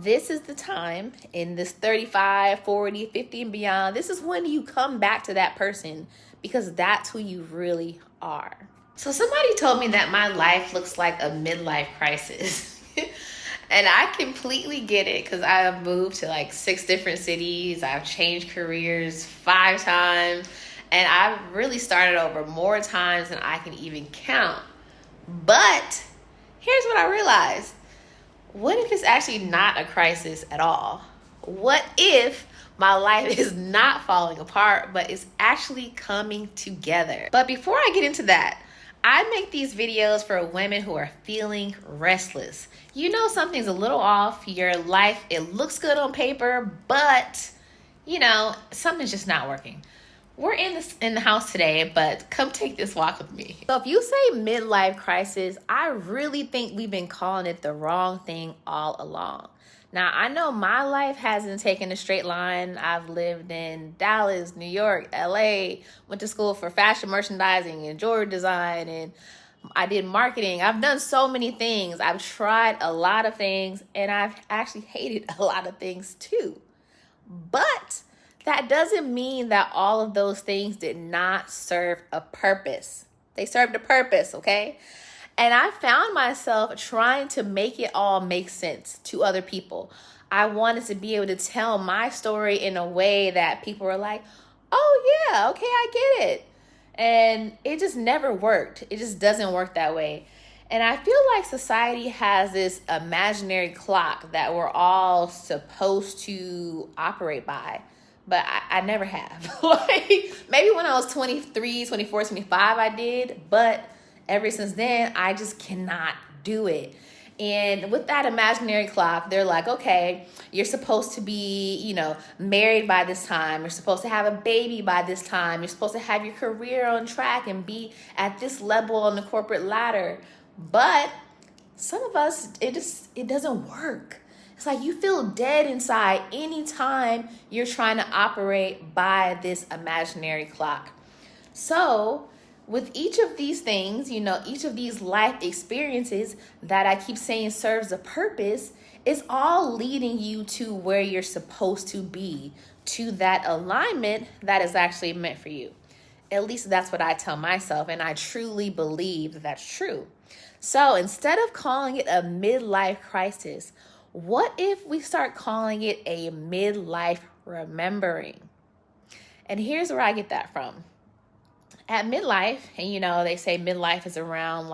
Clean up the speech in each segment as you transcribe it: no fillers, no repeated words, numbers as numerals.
This is the time in this 35, 40, 50 and beyond. This is when you come back to that person because that's who you really are. So somebody told me that my life looks like a midlife crisis. And I completely get it because I have moved to like 6 different cities. I've changed careers 5 times. And I've really started over more times than I can even count. But here's what I realized. What if it's actually not a crisis at all? What if my life is not falling apart, but it's actually coming together? But before I get into that, I make these videos for women who are feeling restless. You know something's a little off. Your life, it looks good on paper, but something's just not working. We're in the house today, but come take this walk with me. So if you say midlife crisis, I really think we've been calling it the wrong thing all along. Now, I know my life hasn't taken a straight line. I've lived in Dallas, New York, LA, went to school for fashion merchandising and jewelry design, and I did marketing. I've done so many things. I've tried a lot of things, and I've actually hated a lot of things too. But that doesn't mean that all of those things did not serve a purpose. They served a purpose, okay? And I found myself trying to make it all make sense to other people. I wanted to be able to tell my story in a way that people were like, oh yeah, okay, I get it. And it just never worked. It just doesn't work that way. And I feel like society has this imaginary clock that we're all supposed to operate by. But I never have. Like, maybe when I was 23, 24, 25, I did. But ever since then, I just cannot do it. And with that imaginary clock, they're like, okay, you're supposed to be, married by this time. You're supposed to have a baby by this time. You're supposed to have your career on track and be at this level on the corporate ladder. But some of us, it doesn't work. It's like you feel dead inside anytime you're trying to operate by this imaginary clock. So with each of these things, each of these life experiences that I keep saying serves a purpose, is all leading you to where you're supposed to be, to that alignment that is actually meant for you. At least that's what I tell myself, and I truly believe that that's true. So instead of calling it a midlife crisis, what if we start calling it a midlife remembering? And here's where I get that from. At midlife, and they say midlife is around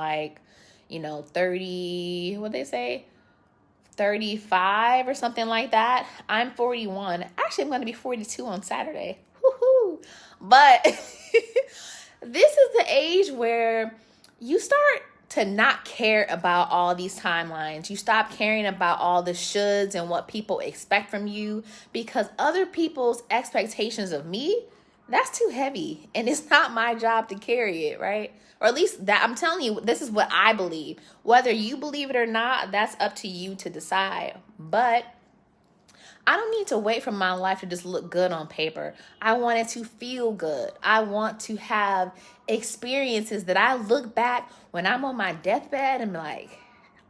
30, what they say? 35 or something like that. I'm 41. Actually, I'm going to be 42 on Saturday. Woohoo! But this is the age where you start to not care about all these timelines. You stop caring about all the shoulds and what people expect from you, because other people's expectations of me, that's too heavy, and it's not my job to carry it, right? Or at least that, I'm telling you, this is what I believe. Whether you believe it or not, that's up to you to decide. But I don't need to wait for my life to just look good on paper. I want it to feel good. I want to have experiences that I look back when I'm on my deathbed and be like,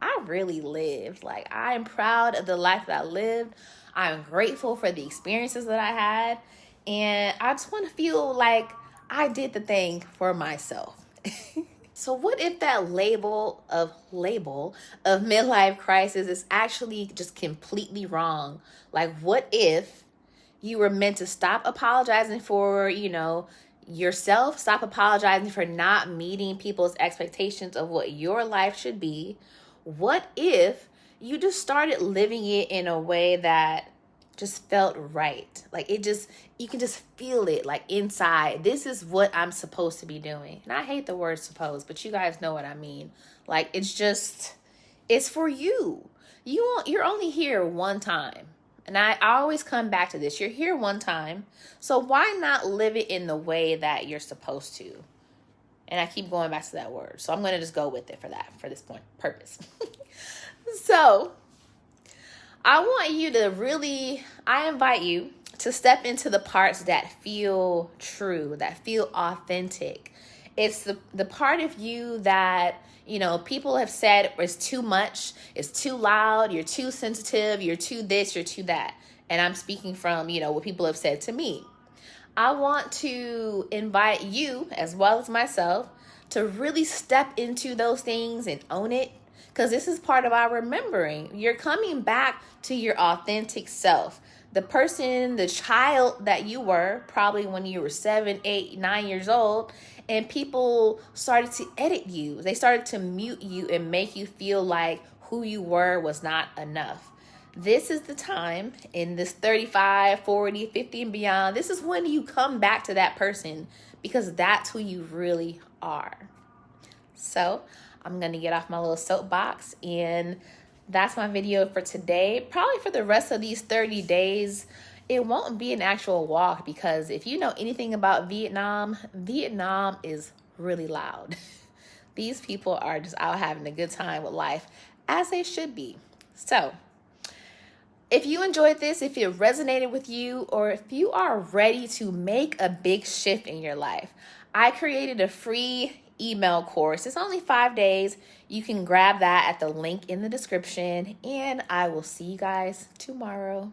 I really lived. Like, I'm proud of the life that I lived. I'm grateful for the experiences that I had. And I just want to feel like I did the thing for myself. So what if that label of midlife crisis is actually just completely wrong? Like, what if you were meant to stop apologizing for, yourself, stop apologizing for not meeting people's expectations of what your life should be? What if you just started living it in a way that just felt right? Like, you can just feel it, like, inside. This is what I'm supposed to be doing. And I hate the word supposed, but you guys know what I mean. Like, it's for you. You're only here one time. And I always come back to this. You're here one time. So why not live it in the way that you're supposed to? And I keep going back to that word. So I'm going to just go with it for this point, purpose. So I invite you to step into the parts that feel true, that feel authentic. It's the part of you that, You know, people have said it's too much, it's too loud, you're too sensitive, you're too this, you're too that. And I'm speaking from, you know, what people have said to me. I want to invite you, as well as myself, to really step into those things and own it, because this is part of our remembering. You're coming back to your authentic self. The person, the child that you were, probably when you were 7, 8, 9 years old, and people started to edit you. They started to mute you and make you feel like who you were was not enough. This is the time in this 35, 40, 50 and beyond. This is when you come back to that person, because that's who you really are. So I'm going to get off my little soapbox, and that's my video for today. Probably for the rest of these 30 days, it won't be an actual walk, because if you know anything about Vietnam, Vietnam is really loud. These people are just out having a good time with life, as they should be. So if you enjoyed this, if it resonated with you, or if you are ready to make a big shift in your life, I created a free email course. It's only 5 days. You can grab that at the link in the description, and I will see you guys tomorrow.